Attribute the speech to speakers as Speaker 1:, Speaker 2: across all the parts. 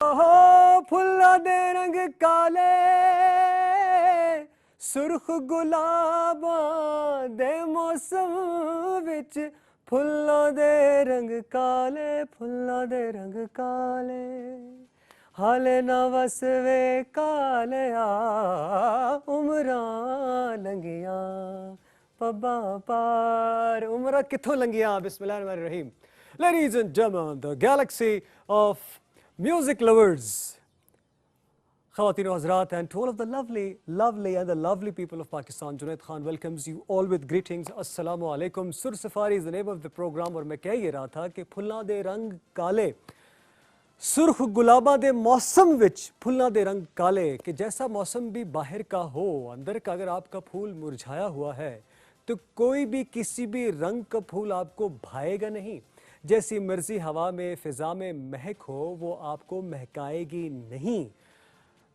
Speaker 1: हो फुल्ला दे रंग काले सुर्ख गुलाबां दे मौसम विच फुल्लां दे रंग काले फुल्लां दे रंग काले हाले ना वसवे कालिया उमरां लंघियां पब्बां पार उमरां कित्थों लंघियां बिस्मिल्लाहिर्रहमानिर्रहीम। Ladies and gentlemen, the galaxy of music lovers, Khawateen o Hazrat, and to all of the lovely people of Pakistan, Junaid Khan welcomes you all with greetings. Assalamu alaikum. Sur Safari is the name of the program और मैं कह ये रहा था कि फुल्लां दे रंग काले सुर्ख गुलाबा दे मौसम विच फुल्लां दे रंग काले कि जैसा मौसम भी बाहर का हो अंदर का अगर आपका फूल मुरझाया हुआ है तो कोई भी किसी भी रंग का फूल आपको भाएगा नहीं। जैसी मर्जी हवा में फ़िज़ा में महक हो वो आपको महकाएगी नहीं।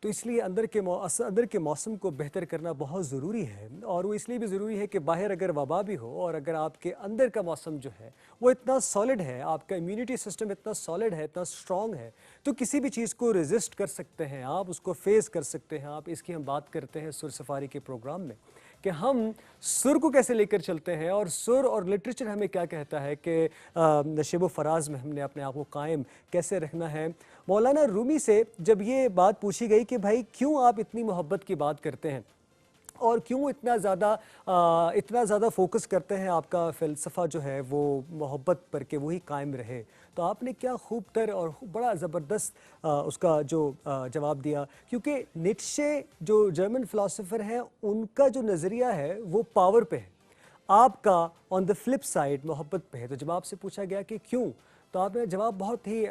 Speaker 1: तो इसलिए अंदर के मौसम को बेहतर करना बहुत ज़रूरी है और वो इसलिए भी ज़रूरी है कि बाहर अगर वबा भी हो और अगर आपके अंदर का मौसम जो है वो इतना सॉलिड है, आपका इम्यूनिटी सिस्टम इतना सॉलिड है, इतना स्ट्रॉन्ग है, तो किसी भी चीज़ को रेजिस्ट कर सकते हैं आप, उसको फेस कर सकते हैं आप। इसकी हम बात करते हैं सुर सफारी के प्रोग्राम में कि हम सुर को कैसे लेकर चलते हैं और सुर और लिटरेचर हमें क्या कहता है कि नशेब फराज में हमने अपने आप को कायम कैसे रखना है। मौलाना रूमी से जब ये बात पूछी गई कि भाई क्यों आप इतनी मोहब्बत की बात करते हैं और क्यों इतना ज़्यादा फोकस करते हैं, आपका फ़लसफ़ा जो है वो मोहब्बत पर के वही कायम रहे, तो आपने क्या खूब तर और बड़ा ज़बरदस्त उसका जो जवाब दिया। क्योंकि नीत्शे जो जर्मन फ़िलासफ़र हैं उनका जो नज़रिया है वो पावर पे है, आपका ऑन द फ्लिप साइड मोहब्बत पे है। तो जब आपसे पूछा गया कि क्यों, तो आपने जवाब बहुत ही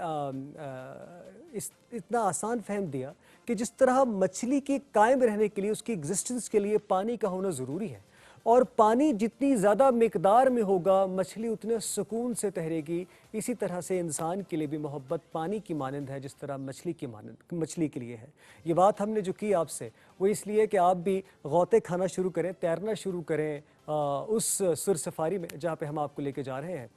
Speaker 1: इतना आसान फहम दिया कि जिस तरह मछली के कायम रहने के लिए, उसकी एग्जिस्टेंस के लिए पानी का होना ज़रूरी है और पानी जितनी ज़्यादा मिकदार में होगा मछली उतने सुकून से तैरेगी। इसी तरह से इंसान के लिए भी मोहब्बत पानी की मानंद है जिस तरह मछली के लिए है। ये बात हमने जो की आपसे वो इसलिए कि आप भी गौते खाना शुरू करें, तैरना शुरू करें उस सुर सफारी में जहाँ पे हम आपको लेके जा रहे हैं।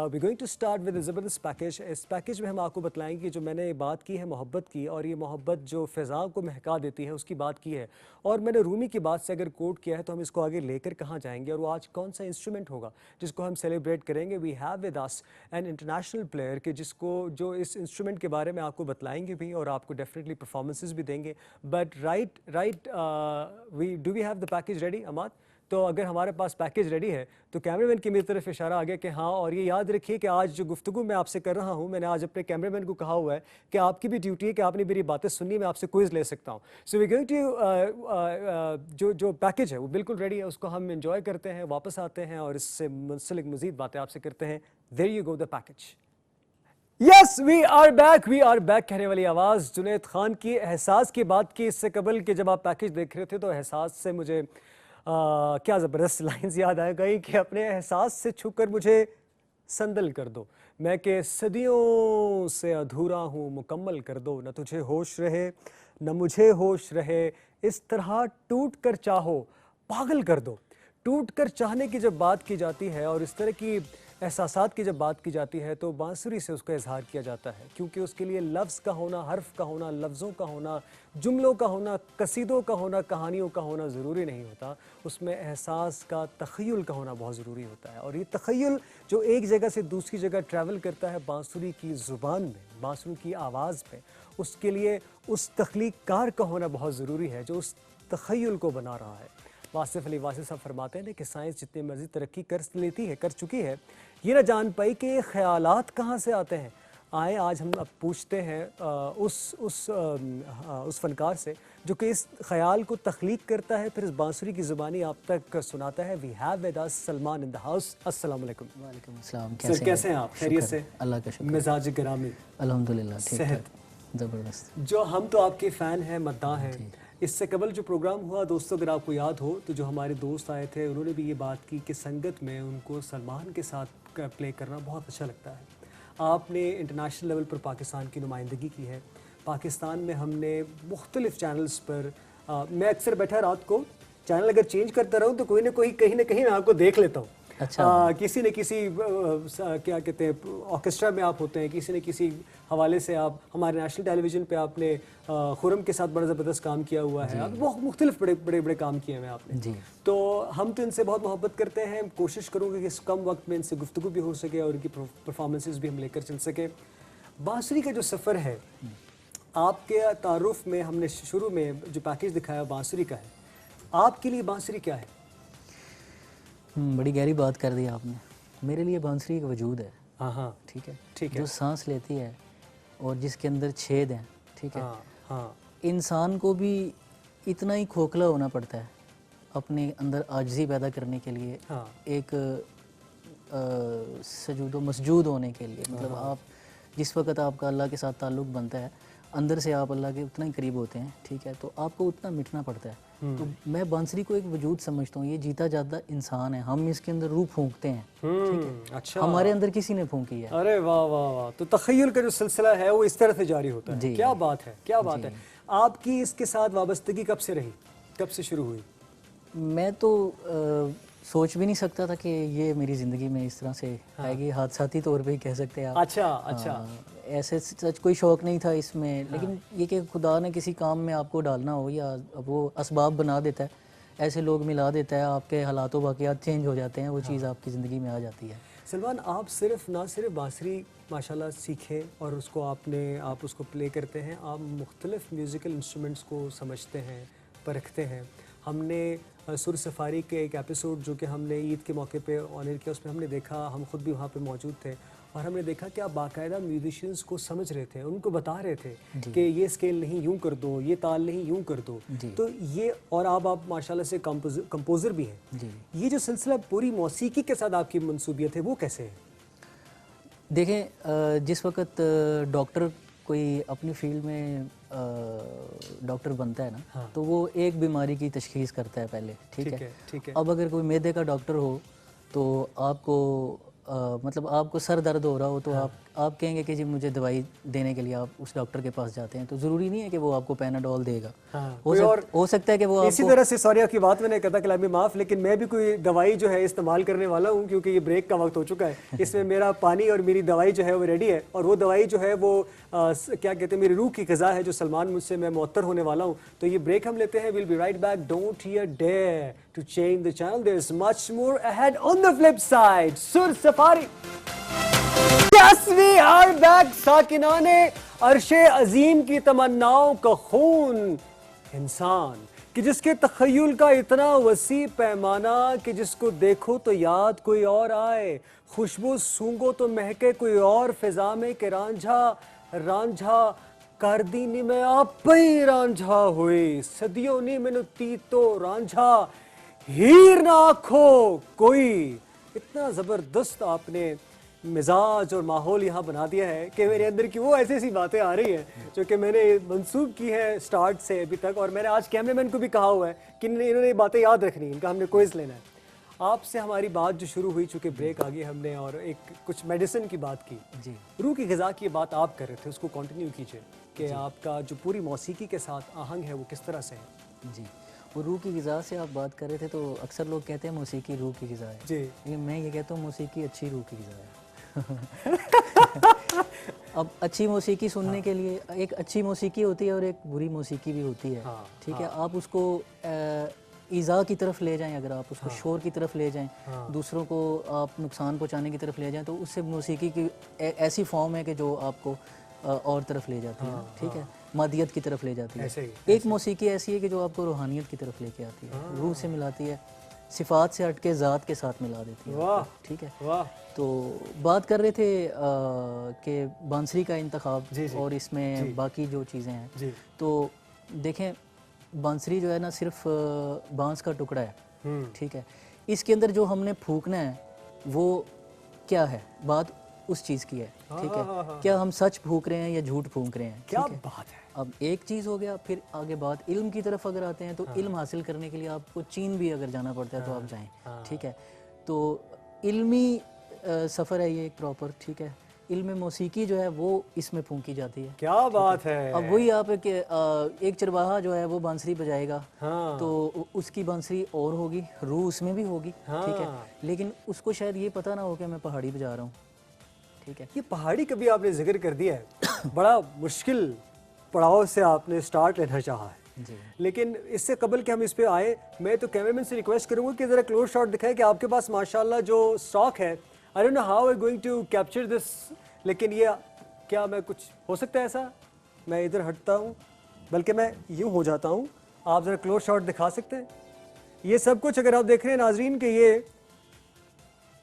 Speaker 1: We going to start with ज़बरदस्त पैकेज। इस पैकेज में हम आपको बताएंगे कि जो मैंने बात की है मोहब्बत की, और ये मोहब्बत जो फ़िज़ा को महका देती है उसकी बात की है, और मैंने रूमी की बात से अगर कोट किया है तो हम इसको आगे लेकर कहाँ जाएंगे और वो आज कौन सा इंस्ट्रूमेंट होगा जिसको हम सेलिब्रेट करेंगे। We have with us an international player के जो इस इंस्ट्रूमेंट के बारे में आपको बतलाएंगे भी और आपको डेफिनेटली परफॉर्मेंसेज भी देंगे। But right we have the package ready अमाद? तो अगर हमारे पास पैकेज रेडी है तो कैमरामैन की मेरी तरफ इशारा आ गया कि हाँ, और ये याद रखिए कि आज जो गुफ्तगू मैं आपसे कर रहा हूँ, मैंने आज अपने कैमरामैन को कहा हुआ है कि आपकी भी ड्यूटी है कि आपने मेरी बातें सुननी, मैं आपसे क्विज ले सकता हूँ। सो वी गोइंग टू जो पैकेज है वो बिल्कुल रेडी है, उसको हम एंजॉय करते हैं, वापस आते हैं और इससे मुंसलिक मज़ीद बातें आपसे करते हैं। There you go the package. Yes we are back कहने वाली आवाज़ जुनैद खान की। एहसास की बात की इससे कबल कि जब आप पैकेज देख रहे थे तो एहसास से मुझे क्या ज़बरदस्त लाइन्स याद आ गई कि अपने एहसास से छूकर मुझे संदल कर दो, मैं कि सदियों से अधूरा हूँ मुकम्मल कर दो, न तुझे होश रहे न मुझे होश रहे, इस तरह टूट कर चाहो पागल कर दो। टूट कर चाहने की जब बात की जाती है और इस तरह की एहसासात की जब बात की जाती है तो बांसुरी से उसका इजहार किया जाता है, क्योंकि उसके लिए लफ्ज़ का होना, हर्फ का होना, लफ्ज़ों का होना, जुमलों का होना, कसीदों का होना, कहानियों का होना ज़रूरी नहीं होता। उसमें एहसास का तख़य्युल का होना बहुत ज़रूरी होता है, और ये तख़य्युल जो एक जगह से दूसरी जगह ट्रैवल करता है बांसुरी की ज़ुबान में, बांसुरी की आवाज़ में, उसके लिए उस तख्लीक़कार का होना बहुत ज़रूरी है जो उस तख़य्युल को बना रहा है। वासिफ़ अली वासिफ़ साहब फरमाते हैं कि साइंस जितनी मर्ज़ी तरक्की कर चुकी है, ये ना जान पाई कि ये ख़यालात कहाँ से आते हैं। आए आज हम अब पूछते हैं उस फ़नकार से जो कि इस ख़याल को तख्लीक करता है, फिर इस बांसुरी की ज़ुबानी आप तक सुनाता है। We have with us Salman in the house. अस्सलाम वालेकुम।
Speaker 2: वालेकुम अस्सलाम।
Speaker 1: कैसे हैं आप? खैरियत से?
Speaker 2: अल्लाह का शुक्र।
Speaker 1: मिजाज गिरामी?
Speaker 2: अल्हम्दुलिल्लाह ठीक
Speaker 1: सेहत?
Speaker 2: ज़बरदस्त।
Speaker 1: जो हम तो आपके फ़ैन हैं, मद्दाह हैं। इससे कबल जो प्रोग्राम हुआ दोस्तों, अगर आपको याद हो तो जो हमारे दोस्त आए थे उन्होंने भी ये बात की कि संगत में उनको सलमान के साथ प्ले करना बहुत अच्छा लगता है। आपने इंटरनेशनल लेवल पर पाकिस्तान की नुमाइंदगी की है। पाकिस्तान में हमने मुख्तलिफ़ चैनल्स पर मैं अक्सर बैठा रात को चैनल अगर चेंज करता रहूँ तो कोई ना कोई कहीं ना कहीं मैं आपको देख लेता हूँ।
Speaker 2: अच्छा।
Speaker 1: किसी न किसी क्या कहते हैं ऑर्केस्ट्रा में आप होते हैं, किसी न किसी हवाले से आप हमारे नेशनल टेलीविजन पे आपने खुरम के साथ बड़ा ज़बरदस्त काम किया हुआ है, आप बहुत मुख्तलिफ बड़े बड़े बड़े काम किए हुए हैं आपने।
Speaker 2: जी।
Speaker 1: तो हम तो इनसे बहुत मोहब्बत करते हैं, कोशिश करूँगा कि इस कम वक्त में इनसे गुफ्तगू भी हो सके और इनकी परफॉर्मेंसेस भी हम लेकर चल सके। बांसुरी का जो सफ़र है, आपके तारुफ में हमने शुरू में जो पैकेज दिखाया बांसुरी का है, आपके लिए बांसुरी क्या है?
Speaker 2: बड़ी गहरी बात कर दी आपने। मेरे लिए बांसुरी एक वजूद है।
Speaker 1: हाँ हाँ,
Speaker 2: ठीक है।
Speaker 1: ठीक है।
Speaker 2: जो सांस लेती है और जिसके अंदर छेद हैं, ठीक है।
Speaker 1: हाँ हाँ,
Speaker 2: इंसान को भी इतना ही खोखला होना पड़ता है अपने अंदर आजिज़ी पैदा करने के लिए,
Speaker 1: हाँ।
Speaker 2: एक सजूद व मसजूद होने के लिए। मतलब आप जिस वक्त आपका अल्लाह के साथ ताल्लुक़ बनता है, अंदर से आप अल्लाह के उतना ही करीब होते हैं, ठीक है, तो आपको उतना मिटना पड़ता है। तो मैं बांसुरी को एक वजूद समझता हूँ, ये जीता जाता इंसान है, हम इसके अंदर रूह फूंकते हैं, ठीक है।
Speaker 1: अच्छा।
Speaker 2: हमारे अंदर किसी ने फूंकी है।
Speaker 1: अरे वाह वाह वाह, तो तख़य्युल का जो सिलसिला है वो इस तरह से जारी होता है।
Speaker 2: जी।
Speaker 1: क्या बात है, क्या बात है। आपकी इसके साथ वाबस्तगी कब से रही, कब से शुरू हुई?
Speaker 2: मैं तो सोच भी नहीं सकता था कि ये मेरी ज़िंदगी में इस तरह से आएगी, हादसाती तौर पे ही कह सकते हैं आप।
Speaker 1: अच्छा अच्छा।
Speaker 2: ऐसे सच कोई शौक़ नहीं था इसमें, लेकिन ये कि खुदा ने किसी काम में आपको डालना हो या वो असबाब बना देता है, ऐसे लोग मिला देता है, आपके हालात व वाक़ियात चेंज हो जाते हैं, वो चीज़ आपकी ज़िंदगी में आ जाती है।
Speaker 1: सलमान, आप ना सिर्फ बांसुरी माशाल्लाह सीखे और उसको आप उसको प्ले करते हैं, आप मुख्तलिफ म्यूज़िकल इंस्ट्रूमेंट्स को समझते हैं, परखते हैं। हमने सुर सफारी के एक एपिसोड जो कि हमने ईद के मौके पे ऑन एयर किया, उसमें हमने देखा, हम खुद भी वहाँ पे मौजूद थे और हमने देखा कि आप बाकायदा म्यूजिशियंस को समझ रहे थे, उनको बता रहे थे कि ये स्केल नहीं यूं कर दो, ये ताल नहीं यूं कर दो। तो ये, और आप माशाल्लाह से कंपोज़र भी हैं। ये जो सिलसिला पूरी मौसीकी के साथ आपकी मंसूबियत है, वो कैसे है?
Speaker 2: देखें, जिस वक्त डॉक्टर कोई अपनी फील्ड में डॉक्टर बनता है ना, तो वो एक बीमारी की तशखीस करता है पहले, ठीक है।
Speaker 1: ठीक है।
Speaker 2: अब अगर कोई मैदे का डॉक्टर हो तो आपको मतलब आपको सर दर्द हो रहा हो तो आप कहेंगे कि जी मुझे दवाई देने के लिए आप उस डॉक्टर के पास जाते हैं, तो ज़रूरी नहीं है कि वो आपको पैनाडोल देगा। हो सकता है कि वो
Speaker 1: इसी तरह से, सॉरी आपकी बात मैंने कहता कलामी माफ़, लेकिन मैं भी कोई दवाई जो है इस्तेमाल करने वाला हूँ, क्योंकि ये ब्रेक का वक्त हो चुका है। इसमें मेरा पानी और मेरी दवाई जो है वो रेडी है, और वो दवाई जो है वो क्या कहते हैं, मेरी रूह की ग़िज़ा है जो सलमान मुझसे मैं मुअत्तर होने वाला हूँ। तो ये ब्रेक हम लेते हैं, will be right back. Don't you dare to change the channel, there is much more ahead on the flip side. Sur safari. Yes, we are back। साकिनाने अर्शे अजीम की तमन्नाओं का खून इंसान, कि जिसके तख़य्युल का इतना वसी पैमाना कि जिसको देखो तो याद कोई और आए, खुशबू सूंघो तो महके कोई और फिजा में, के रांझा रांझा कर दी नी मैं आप ही रांझा हुई, सदियों नी मैनू ती तो रांझा हीर ना आखो कोई। इतना ज़बरदस्त आपने मिजाज और माहौल यहाँ बना दिया है कि मेरे अंदर की वो ऐसी ऐसी बातें आ रही हैं जो कि मैंने मंसूब की है स्टार्ट से अभी तक, और मैंने आज कैमरामैन को भी कहा हुआ है कि इन्होंने ये बातें याद रखनी, इनका हमने क्विज़ लेना है। आपसे हमारी बात जो शुरू हुई, चूँकि ब्रेक आ गई हमने और एक कुछ मेडिसिन की बात की,
Speaker 2: जी
Speaker 1: रूह की ग़िज़ा की बात आप कर रहे थे, उसको कंटिन्यू कीजिए कि आपका जो पूरी मौसीकी के साथ आहंग है वो किस तरह से है।
Speaker 2: जी, वो रूह की ग़िज़ा से आप बात कर रहे थे, तो अक्सर लोग कहते हैं मौसीकी रूह की ग़िज़ा है
Speaker 1: जी,
Speaker 2: लेकिन मैं ये कहता हूँ मौसीकी अच्छी रूह की ग़िज़ा है। अब अच्छी मौसीकी सुनने के लिए एक अच्छी मौसीकी होती है और एक बुरी मौसीकी भी होती है, ठीक है। आप उसको ईज़ा की तरफ ले जाएं, अगर आप उसको शोर की तरफ ले जाएं, दूसरों को आप नुकसान पहुंचाने की तरफ ले जाएं, तो उससे मौसीकी की ऐसी फॉर्म है कि जो आपको और तरफ ले जाती है, ठीक है, मादियत की तरफ ले जाती है। एक मौसीकी ऐसी है कि जो आपको रूहानियत की तरफ लेके आती है, रूह से मिलाती है, सिफ़ात से हटके ज़ात के साथ मिला देती है, ठीक है।
Speaker 1: वाह।
Speaker 2: तो बात कर रहे थे कि बांसुरी का इंतखाब और इसमें बाकी जो चीज़ें हैं, तो देखें बांसुरी जो है ना सिर्फ बांस का टुकड़ा है, ठीक है। इसके अंदर जो हमने फूकना है वो क्या है, बात उस चीज़ की है, ठीक है। क्या हम सच फूक रहे हैं या झूठ फूक रहे हैं,
Speaker 1: क्या बात है।
Speaker 2: अब एक चीज़ हो गया, फिर आगे बात इल्म की तरफ अगर आते हैं, तो इल्म हासिल करने के लिए आपको चीन भी अगर जाना पड़ता है तो आप जाएं, ठीक है। तो इल्मी सफ़र है ये एक प्रॉपर, ठीक है। इल्म मौसीकी जो है वो इसमें फूंकी जाती है।
Speaker 1: क्या बात है।
Speaker 2: अब वही आप एक चरवाहा जो है वो बांसुरी बजाएगा,
Speaker 1: हाँ।
Speaker 2: तो उसकी बांसुरी और होगी, रूह उसमें भी होगी, ठीक है,
Speaker 1: हाँ।
Speaker 2: लेकिन उसको शायद ये पता ना हो कि मैं पहाड़ी बजा रहा हूँ, ठीक है।
Speaker 1: ये पहाड़ी कभी आपने जिक्र कर दिया है, बड़ा मुश्किल पड़ाव से आपने स्टार्ट लेना चाहा है
Speaker 2: जी।
Speaker 1: लेकिन इससे कबल कि हम इस पे आए, मैं तो कैमरामैन से रिक्वेस्ट करूंगा कि जरा क्लोज शॉट दिखाएं कि आपके पास माशाल्लाह जो स्टॉक है, I don't know how I going to capture this, लेकिन ये क्या मैं कुछ हो सकता है ऐसा, मैं इधर हटता हूँ, बल्कि मैं यूँ हो जाता हूँ, आप ज़रा क्लोज शॉट दिखा सकते हैं। ये सब कुछ अगर आप देख रहे हैं नाजरीन कि ये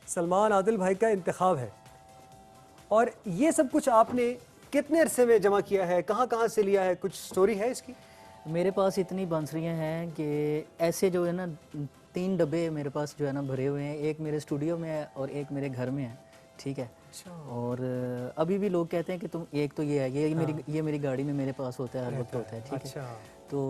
Speaker 1: सलमान आदिल भाई का इंतखाब है, और ये सब कुछ आपने कितने अरसे में जमा किया है, कहाँ कहाँ से लिया है, कुछ स्टोरी है इसकी?
Speaker 2: मेरे पास इतनी बांसुरियाँ हैं कि ऐसे जो है ना 3 डब्बे मेरे पास जो है ना भरे हुए हैं, एक मेरे स्टूडियो में है और एक मेरे घर में है, ठीक है।
Speaker 1: अच्छा।
Speaker 2: और अभी भी लोग कहते हैं कि तुम एक तो ये है, ये मेरी गाड़ी में मेरे पास होता है, हर वक्त होता है, ठीक
Speaker 1: अच्छा।
Speaker 2: है। तो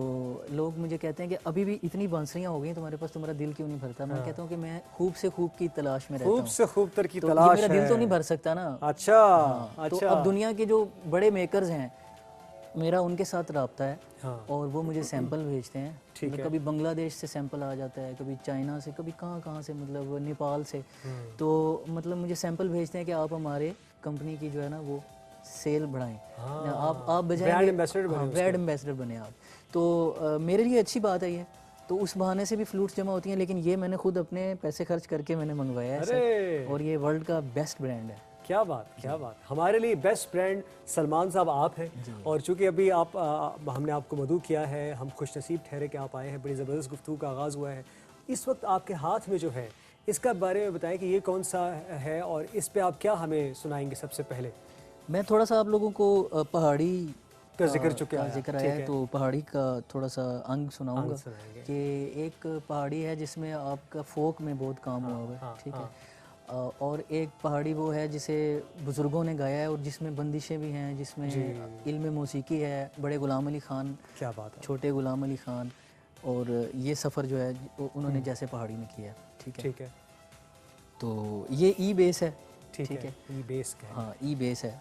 Speaker 2: लोग मुझे कहते हैं कि अभी भी इतनी बांसुरियाँ हो गई तुम्हारे पास, तुम्हारा दिल क्यों नहीं भरता? मैं कहता हूँ कि मैं खूब से खूब की तलाश में रहता हूँ,
Speaker 1: खूब से खूब तर की
Speaker 2: तो ये
Speaker 1: तलाश
Speaker 2: मेरा दिल
Speaker 1: है।
Speaker 2: तो नहीं भर सकता ना।
Speaker 1: अच्छा।
Speaker 2: हाँ, तो
Speaker 1: अच्छा।
Speaker 2: अब दुनिया के जो बड़े मेकर्स हैं, मेरा उनके साथ रब्ता है,
Speaker 1: हाँ।
Speaker 2: और वो मुझे सैंपल भेजते हैं।
Speaker 1: ठीक है।
Speaker 2: कभी बांग्लादेश से सैंपल आ जाता है, कभी चाइना से, कभी कहाँ कहाँ से, मतलब नेपाल से। तो मतलब मुझे सैंपल भेजते हैं कि आप हमारे कंपनी की जो है ना वो सेल बढ़ाएं।
Speaker 1: हाँ।
Speaker 2: आप बजाएंगे,
Speaker 1: ब्रांड एम्बेसडर बने
Speaker 2: हाँ,
Speaker 1: उसके।
Speaker 2: ब्रांड एम्बेसडर बने आप। तो मेरे लिए अच्छी बात है ये, तो उस बहाने से भी फ्लूट्स जमा होती हैं, लेकिन ये मैंने खुद अपने पैसे खर्च करके मैंने मंगवाया है
Speaker 1: अरे
Speaker 2: सर, और ये वर्ल्ड का बेस्ट ब्रांड है।
Speaker 1: क्या बात, क्या बात। हमारे लिए बेस्ट ब्रांड सलमान साहब आप हैं, और चूंकि अभी आप हमने आपको मदऊ किया है, हम खुश नसीब ठहरे कि आप आए हैं, बड़ी ज़बरदस्त गुफ्तगू का आगाज़ हुआ है। इस वक्त आपके हाथ में जो है, इसका बारे में बताएं कि ये कौन सा है और इस पे आप क्या हमें सुनाएंगे सबसे पहले?
Speaker 2: मैं थोड़ा सा आप लोगों को पहाड़ी
Speaker 1: का जिक्र चुके आया,
Speaker 2: जिक्र आया है, तो पहाड़ी का थोड़ा सा अंग सुनाऊंगा
Speaker 1: सुनाएंगे।
Speaker 2: कि एक पहाड़ी है जिसमें आपका फोक में बहुत काम हुआ हुआ है, ठीक है। और एक पहाड़ी वो है जिसे बुज़ुर्गों ने गाया है और जिसमें बंदिशें भी हैं, जिसमें इल्म मौसीकी है, बड़े गुलाम अली ख़ान,
Speaker 1: क्या बात है,
Speaker 2: छोटे गुलाम अली ख़ान, और ये सफ़र जो है उन्होंने जैसे पहाड़ी में किया, ठीक है।
Speaker 1: ठीक है।
Speaker 2: तो ये ई बेस है,
Speaker 1: ठीक है। ई बेस का है।
Speaker 2: हाँ, ई बेस है।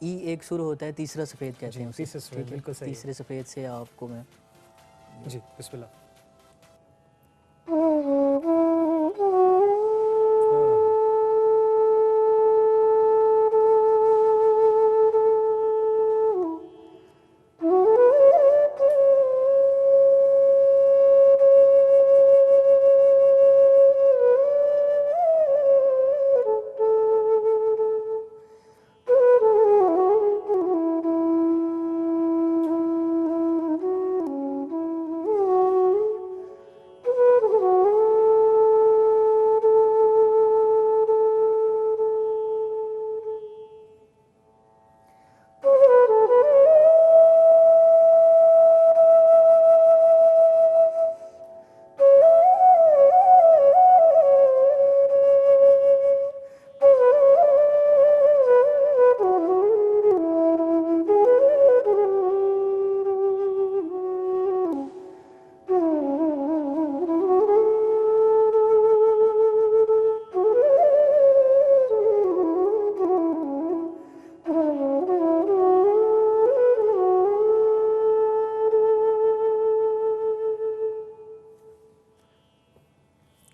Speaker 2: ई एक सुर होता है, तीसरा सफ़ेद कहते हैं उसे,
Speaker 1: तीसरा सुर,
Speaker 2: ठीक है।
Speaker 1: बिल्कुल सही।
Speaker 2: तीसरे सफ़ेद से आपको मैं
Speaker 1: जी बिस्मिल्लाह।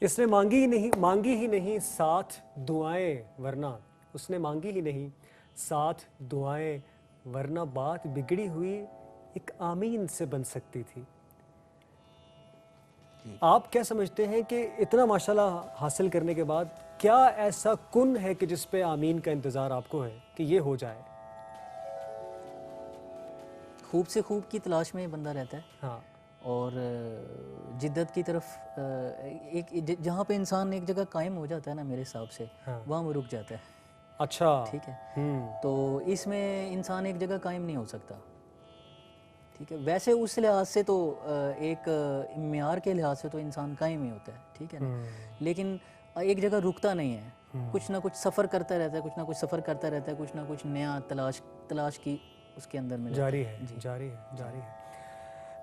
Speaker 1: इसने मांगी ही नहीं साथ दुआएं, वरना उसने मांगी ही नहीं साथ दुआएं, वरना बात बिगड़ी हुई एक आमीन से बन सकती थी। आप क्या समझते हैं कि इतना माशाल्लाह हासिल करने के बाद क्या ऐसा कुन है कि जिस पे आमीन का इंतज़ार आपको है कि ये हो जाए?
Speaker 2: खूब से खूब की तलाश में बंदा रहता है,
Speaker 1: हाँ।
Speaker 2: और जिद्दत की तरफ एक जहाँ पे इंसान एक जगह कायम हो जाता है ना, मेरे हिसाब से वहाँ वो रुक जाता है।
Speaker 1: अच्छा।
Speaker 2: ठीक है। तो इसमें इंसान एक जगह कायम नहीं हो सकता, ठीक है। वैसे उस लिहाज से तो एक मियार के लिहाज से तो इंसान कायम ही होता है, ठीक है ना, लेकिन एक जगह रुकता नहीं है, कुछ ना कुछ सफ़र करता रहता है, कुछ ना कुछ सफ़र करता रहता है, कुछ ना कुछ नया तलाश की उसके अंदर में
Speaker 1: जारी है।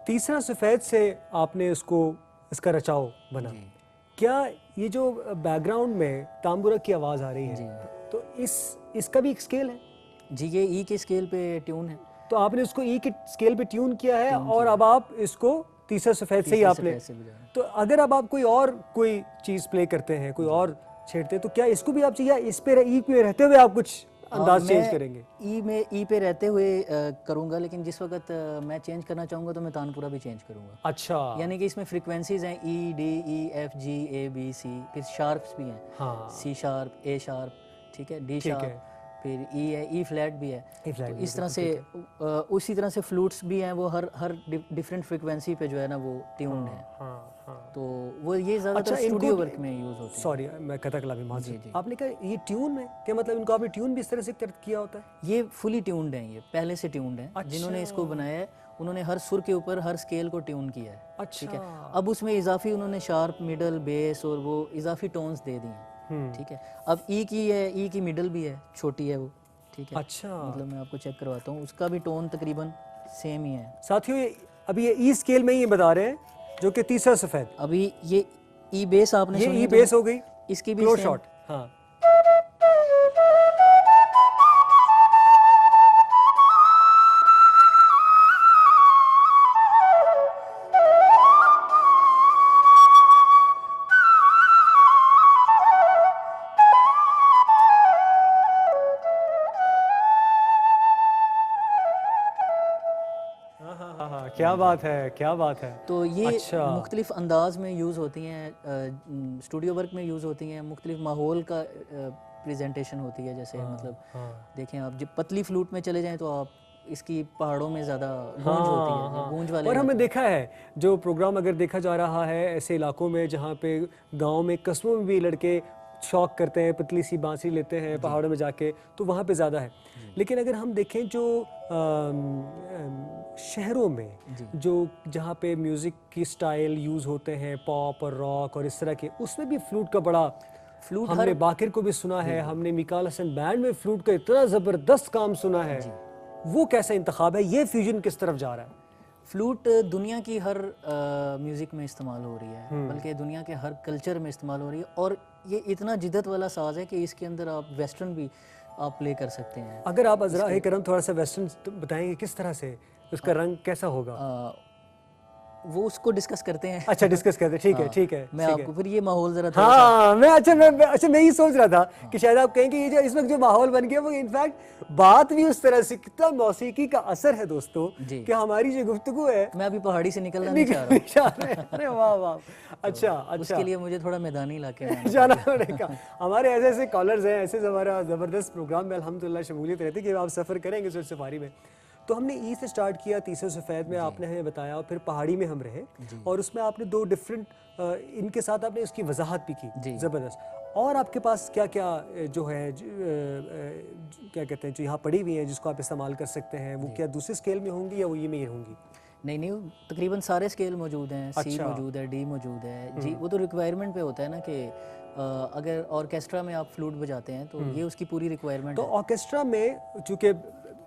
Speaker 1: तीसरा सफ़ेद से आपने इसका रचाव बना। क्या ये जो बैकग्राउंड में तांबुरा की आवाज़ आ रही है, तो इसका भी एक स्केल है?
Speaker 2: जी, ये ई के स्केल पे ट्यून है।
Speaker 1: तो आपने उसको ई के स्केल पे ट्यून किया है और अब आप इसको तीसरा सफेद से ही आपने, तो अगर अब आप कोई चीज प्ले करते हैं, कोई और छेड़ते हैं, तो क्या इसको भी आप चाहिए इस पे ई पे रहते हुए आप कुछ अंदाज चेंज करेंगे?
Speaker 2: ई पे रहते हुए करूंगा, लेकिन जिस वक्त मैं चेंज करना चाहूंगा तो मैं तानपुरा भी चेंज करूंगा।
Speaker 1: अच्छा,
Speaker 2: यानी कि इसमें फ्रीक्वेंसीज हैं E D E F G A B C, फिर शार्प्स भी हैं,
Speaker 1: हाँ,
Speaker 2: सी शार्प ए शार्प, ठीक है, डी शार्प, फिर ई है, ई फ्लैट भी है। तो इस तरह से उसी तरह से फ्लूट्स भी हैं, वो हर डिफरेंट फ्रीक्वेंसी पे जो है ना वो ट्यून्ड है। तो वो ये ज़्यादातर स्टूडियो वर्क में यूज़ होते हैं।
Speaker 1: सॉरी मैं कथक लाभी माजूद, आपने कहा ये ट्यून है क्या, मतलब इनको आपने ट्यून भी इस तरह से किया होता है?
Speaker 2: ये फुली ट्यून्ड है, ये पहले से ट्यून्ड है। जिन्होंने इसको बनाया है उन्होंने हर सुर के ऊपर हर स्केल को ट्यून किया है। ठीक है, अब उसमें इजाफी उन्होंने शार्प, मिडल, बेस और वो इजाफी टोन्स दे दिए हैं। ठीक है, अब ई की है, ई की मिडल भी है, छोटी है वो, ठीक है।
Speaker 1: अच्छा,
Speaker 2: मतलब मैं आपको चेक करवाता हूँ, उसका भी टोन तकरीबन सेम ही है।
Speaker 1: साथियों अभी ये ई स्केल में ही बता रहे हैं, जो कि तीसरा सफेद।
Speaker 2: अभी ये ई बेस आपने
Speaker 1: ये
Speaker 2: सुनी
Speaker 1: ई बेस हो गई,
Speaker 2: इसकी भी
Speaker 1: क्लोज शॉट। हाँ, क्या बात है, क्या बात है।
Speaker 2: तो ये मुख्तलिफ अंदाज में यूज़ होती हैं, स्टूडियो वर्क में यूज़ होती हैं, मुख्तलिफ माहौल का प्रेजेंटेशन होती है। जैसे मतलब देखें आप, जब पतली फ्लूट में चले जाएं तो आप इसकी पहाड़ों में ज़्यादा गूंज होती है, गूंज वाले।
Speaker 1: और हमने देखा है जो प्रोग्राम अगर देखा जा रहा है ऐसे इलाकों में जहाँ पे गाँव में, कस्बों में भी लड़के शौक करते हैं, पतली सी बांसुरी लेते हैं पहाड़ों में जाके, तो वहाँ पे ज़्यादा है। लेकिन अगर हम देखें जो शहरों में जो जहाँ पे म्यूज़िक की स्टाइल यूज़ होते हैं, पॉप और रॉक और इस तरह के, उसमें भी फ्लूट का बड़ा हमने बाकिर को भी सुना है, हमने मिकाल हसन बैंड में फ्लूट का इतना ज़बरदस्त काम सुना है। वो कैसा इंतखाब है, ये फ्यूजन किस तरफ जा रहा है?
Speaker 2: फ्लूट दुनिया की हर म्यूज़िक में इस्तेमाल हो रही है, बल्कि दुनिया के हर कल्चर में इस्तेमाल हो रही है। और ये इतना जिद्दत वाला साज है कि इसके अंदर आप वेस्टर्न भी आप प्ले कर सकते हैं।
Speaker 1: अगर आप अज़रा करम थोड़ा सा वेस्टर्न बताएंगे, किस तरह से उसका रंग कैसा होगा?
Speaker 2: वो उसको डिस्कस करते हैं।
Speaker 1: अच्छा, डिस्कस करते हैं, ठीक है, ठीक है।
Speaker 2: मैं आपको फिर ये माहौल जरा
Speaker 1: मैं ये सोच रहा था कि शायद आप कहेंगे ये जो इस वक्त जो माहौल बन गया वो इनफैक्ट बात भी उस तरह से, कितना मौसीकी का असर है दोस्तों कि हमारी जो गुफ्तगू है।
Speaker 2: मैं अभी पहाड़ी से निकलना नहीं चाह रहा।
Speaker 1: अरे वाह वाह, अच्छा अच्छा,
Speaker 2: उसके लिए मुझे थोड़ा मैदानी इलाके में
Speaker 1: जाना पड़ेगा। हमारे ऐसे ऐसे कॉलर्स हैं, ऐसे हमारा ज़बरदस्त प्रोग्राम में अल्हम्दुलिल्लाह शमूलियत रहती है कि आप सफ़र करेंगे सुर सफारी में। तो हमने ई से स्टार्ट किया, तीसरे सफ़ेद में आपने हमें बताया, और फिर पहाड़ी में हम रहे, और उसमें आपने दो डिफरेंट इनके साथ आपने उसकी वजाहत भी की, ज़बरदस्त। और आपके पास क्या क्या जो है क्या कहते हैं जो यहाँ पड़ी हुई हैं जिसको आप इस्तेमाल कर सकते हैं, वो क्या दूसरे स्केल में होंगी या वो ये में ही होंगी?
Speaker 2: नहीं, तकरीबन सारे स्केल मौजूद हैं। सी मौजूद है, डी मौजूद है जी। वो तो रिक्वायरमेंट पे होता है ना कि अगर ऑर्केस्ट्रा में आप फ्लूट बजाते हैं तो ये उसकी पूरी रिक्वायरमेंट है।
Speaker 1: तो ऑर्केस्ट्रा में चूँकि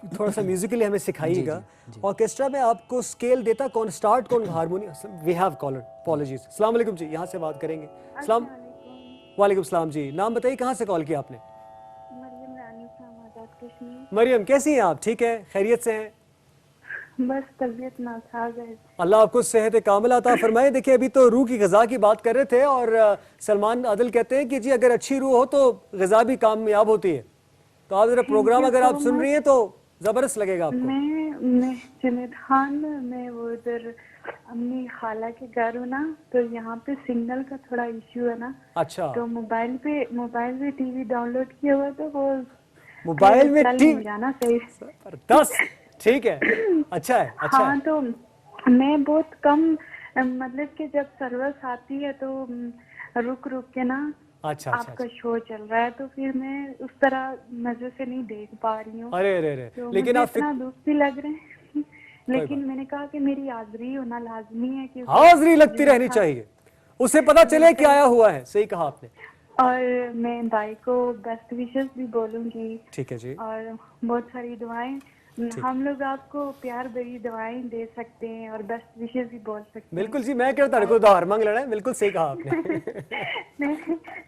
Speaker 1: थोड़ा सा म्यूजिकली हमें सिखाइएगा, ऑर्केस्ट्रा में आपको स्केल देता कौन, स्टार्ट कौन, harmonium? We have caller, apologies. अस्सलाम वालेकुम जी, यहाँ से बात करेंगे। अस्सलाम वालेकुम सलाम जी, नाम बताइए, कहाँ से कॉल किया आपने?
Speaker 3: मरियम रानी फ्रॉम आजाद कश्मीर।
Speaker 1: मरियम, कैसी हैं आप? ठीक है, खैरियत से हैं?
Speaker 3: बस तबीयत नासाज है।
Speaker 1: अल्लाह आपको सेहत कामिल अता फरमाए। देखिए अभी तो रूह की ग़िज़ा की बात कर रहे थे और सलमान आदिल कहते हैं कि जी अगर अच्छी रूह हो तो ग़िज़ा भी कामयाब होती है। तो आप ज़रा प्रोग्राम अगर आप सुन रही हैं तो ज़बरदस्त लगेगा आपको।
Speaker 3: मैं जुनेदखान में वो इधर अपनी खाला के घर हूँ ना, तो यहाँ पे सिग्नल का थोड़ा इश्यू है ना।
Speaker 1: अच्छा,
Speaker 3: तो मोबाइल पे टीवी डाउनलोड किया हुआ, तो वो
Speaker 1: मोबाइल में टीवी
Speaker 3: जाना सही।
Speaker 1: जबरदस्त, ठीक है, अच्छा है, अच्छा
Speaker 3: हाँ
Speaker 1: है।
Speaker 3: तो मैं बहुत कम, मतलब कि जब सर्विस आती है तो रुक के ना
Speaker 1: अच्छा,
Speaker 3: आपका शो चल रहा है, तो फिर मैं उस तरह मजे से नहीं देख पा रही हूँ।
Speaker 1: अरे
Speaker 3: तो
Speaker 1: लेकिन आप
Speaker 3: इतना दुख भी लग रहे हैं लेकिन मैंने कहा कि मेरी हाजिरी होना लाजमी है, कि
Speaker 1: हाजिरी लगती रहनी चाहिए, उसे पता चले कि आया हुआ है। सही कहा आपने।
Speaker 3: और मैं भाई को बेस्ट विशेस भी बोलूंगी।
Speaker 1: ठीक है जी।
Speaker 3: और बहुत सारी दुआएं हम लोग आपको प्यार भरी दुआएं दे सकते हैं और बेस्ट विशेस भी बोल सकते हैं।
Speaker 1: बिल्कुल जी, मैं कहता को उधार मांग लेना है, बिल्कुल सही कहा आपने।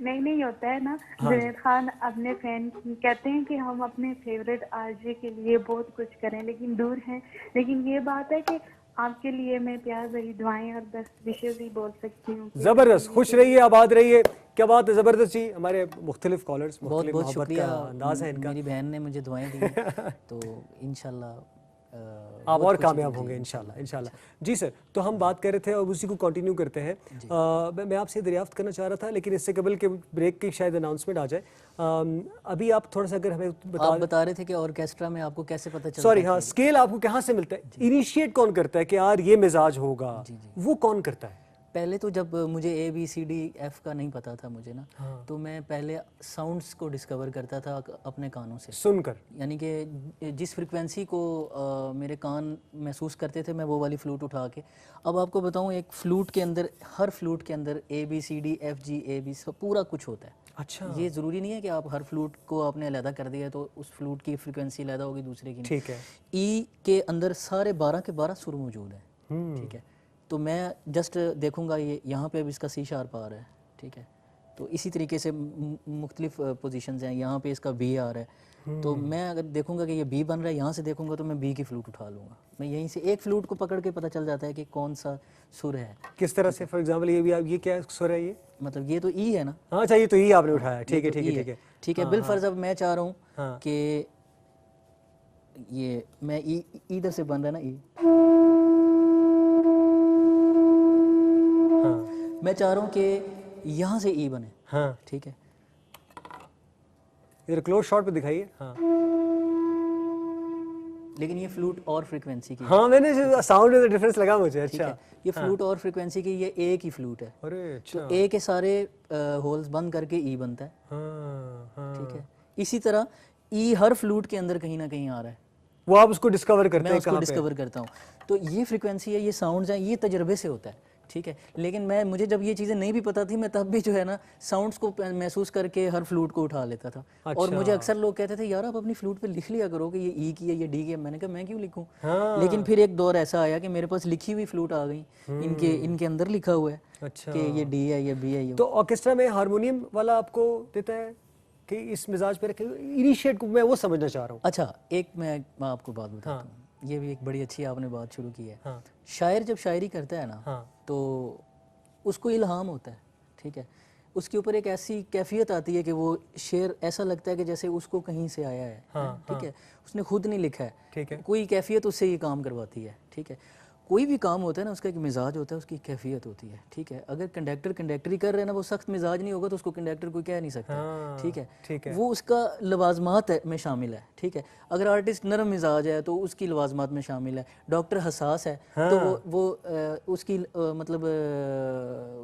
Speaker 3: नहीं होता है ना। जुनैद खान अपने फैन कहते हैं कि हम अपने फेवरेट आरजे के लिए बहुत कुछ करें लेकिन दूर हैं, लेकिन ये बात है कि आपके लिए मैं प्यार भरी दुआएं और बेस्ट विशेस ही बोल सकती हूँ।
Speaker 1: जबरदस्त, खुश रहिए, आबाद रहिए। क्या बात है, जबरदस्त जी। हमारे मुख्तलिफ कॉलर्स,
Speaker 2: बहुत
Speaker 1: मुख्तलिफ
Speaker 2: बहुत
Speaker 1: मोहब्बत
Speaker 2: शुक्रिया।
Speaker 1: का अंदाज है इनका।
Speaker 2: मेरी बहन ने मुझे दुआएं दी हैं तो इंशाल्लाह
Speaker 1: आप
Speaker 2: बहुत
Speaker 1: और
Speaker 2: कुछ
Speaker 1: कामयाब
Speaker 2: जी,
Speaker 1: होंगे इंशाल्लाह, इंशाल्लाह।
Speaker 2: अच्छा।
Speaker 1: जी सर, तो हम बात कर रहे थे और उसी को कंटिन्यू करते हैं। मैं आपसे दरियाफ्त करना चाह रहा था, लेकिन इससे कबल के ब्रेक की शायद अनाउंसमेंट आ जाए। अभी आप थोड़ा सा अगर हमें
Speaker 2: आप बता रहे थे कि ऑर्केस्ट्रा में आपको कैसे पता चलता
Speaker 1: सॉरी
Speaker 2: है
Speaker 1: हाँ,
Speaker 2: कि
Speaker 1: स्केल आपको कहाँ से मिलता है? इनिशिएट कौन करता है कि यार ये मिजाज होगा, वो कौन करता है?
Speaker 2: पहले तो जब मुझे ABCDF का नहीं पता था मुझे ना, तो मैं पहले साउंड्स को डिस्कवर करता था अपने कानों से
Speaker 1: सुनकर।
Speaker 2: यानी कि जिस फ्रिक्वेंसी को मेरे कान महसूस करते थे मैं वो वाली फ्लूट उठा के, अब आपको बताऊं एक फ्लूट के अंदर, हर फ्लूट के अंदर ABCDFGAB सब पूरा कुछ होता है।
Speaker 1: अच्छा,
Speaker 2: ये ज़रूरी नहीं है कि आप हर फ्लूट को आपने अलहदा कर दिया तो उस फ्लूट की फ्रिक्वेंसी अलहदा होगी दूसरे की नहीं।
Speaker 1: ठीक है।
Speaker 2: ई के अंदर सारे 12 के 12 सुर मौजूद हैं, ठीक है। तो मैं जस्ट देखूंगा ये यहाँ पे अब इसका C शार्प आ रहा है, ठीक है। तो इसी तरीके से मुख्तलिफ पोजीशंस हैं, यहाँ पे इसका B आ रहा है, तो मैं अगर देखूंगा कि ये B बन रहा है, यहाँ से देखूंगा तो मैं B की फ्लूट उठा लूँगा। मैं यहीं से एक फ्लूट को पकड़ के पता चल जाता है कि कौन सा सुर है।
Speaker 1: किस तरह से? फॉर एग्जांपल ये भी ये क्या सुर है ये?
Speaker 2: मतलब ये तो ई है ना।
Speaker 1: हाँ चाहिए तो ये आपने उठाया, ठीक है, ठीक है,
Speaker 2: ई
Speaker 1: ठीक है।
Speaker 2: ठीक है। बिलफर्ज अब मैं चाह रहा हूँ
Speaker 1: हाँ।
Speaker 2: कि ये मैं इधर से बन रहा है ना ई,
Speaker 1: हाँ
Speaker 2: मैं चाह रहा हूँ कि यहाँ से ई बने,
Speaker 1: हाँ,
Speaker 2: ठीक है।
Speaker 1: इधर क्लोज शॉट पे दिखाइए। हाँ
Speaker 2: लेकिन ये फ्लूट और फ्रीक्वेंसी की है,
Speaker 1: हाँ, मैंने साउंड में डिफरेंस लगा मुझे।
Speaker 2: ठीक
Speaker 1: अच्छा,
Speaker 2: है। ये फ्लूट और फ्रीक्वेंसी की, ये ए की फ्लूट है।
Speaker 1: अरे
Speaker 2: तो
Speaker 1: अच्छा।
Speaker 2: ए के सारे होल्स बंद करके ई बनता है,
Speaker 1: हाँ हाँ,
Speaker 2: ठीक है। इसी तरह ई हर फ्लूट के अंदर कहीं ना कहीं आ रहा है,
Speaker 1: वो आप उसको डिस्कवर करते
Speaker 2: मैं
Speaker 1: हैं
Speaker 2: उसको
Speaker 1: कहाँ पे?
Speaker 2: डिस्कवर करता हूँ। तो ये फ्रीक्वेंसी है, ये साउंड्स हैं, ये तजर्बे से होता है, ठीक है। लेकिन मुझे जब ये चीज़ें नहीं भी पता थी, मैं तब भी जो है ना साउंड्स को महसूस करके हर फ्लूट को उठा लेता था। और मुझे अक्सर लोग कहते थे यार आप अपनी फ्लूट पे लिख लिया करो कि ये ई की है, ये डी की है। मैंने कहा मैं क्यों लिखूं?
Speaker 1: हाँ।
Speaker 2: लेकिन फिर एक दौर ऐसा आया कि मेरे पास लिखी हुई फ्लूट आ गई, इनके अंदर लिखा हुआ है
Speaker 1: अच्छा,
Speaker 2: कि ये डी है, ये बी है, ये।
Speaker 1: तो ऑर्केस्ट्रा में हारमोनियम वाला आपको देता है कि इस मिजाज पे रखे? इनिशिएट मैं वो समझना चाह रहा हूँ।
Speaker 2: अच्छा, एक मैं आपको बात बताता हूँ, ये भी एक बड़ी अच्छी आपने बात शुरू की है।
Speaker 1: हाँ
Speaker 2: शायर जब शायरी करता है ना,
Speaker 1: हाँ,
Speaker 2: तो उसको इल्हाम होता है, ठीक है। उसके ऊपर एक ऐसी कैफियत आती है कि वो शेर ऐसा लगता है कि जैसे उसको कहीं से आया है, ठीक है। उसने खुद नहीं लिखा है,
Speaker 1: ठीक है।
Speaker 2: कोई कैफियत उससे ये काम करवाती है, ठीक है। कोई भी काम होता है ना, उसका एक मिजाज होता है, उसकी कैफियत होती है, ठीक है। अगर कंडक्टर कंडक्टरी कर रहे हैं ना, वो सख्त मिजाज नहीं होगा तो उसको कंडक्टर कोई कह नहीं सकता, ठीक है।
Speaker 1: ठीक है।
Speaker 2: वो उसका लवाजमात में शामिल है, ठीक है। अगर आर्टिस्ट नरम मिजाज है तो उसकी लवाजमात में शामिल है। डॉक्टर हसास है तो वो उसकी मतलब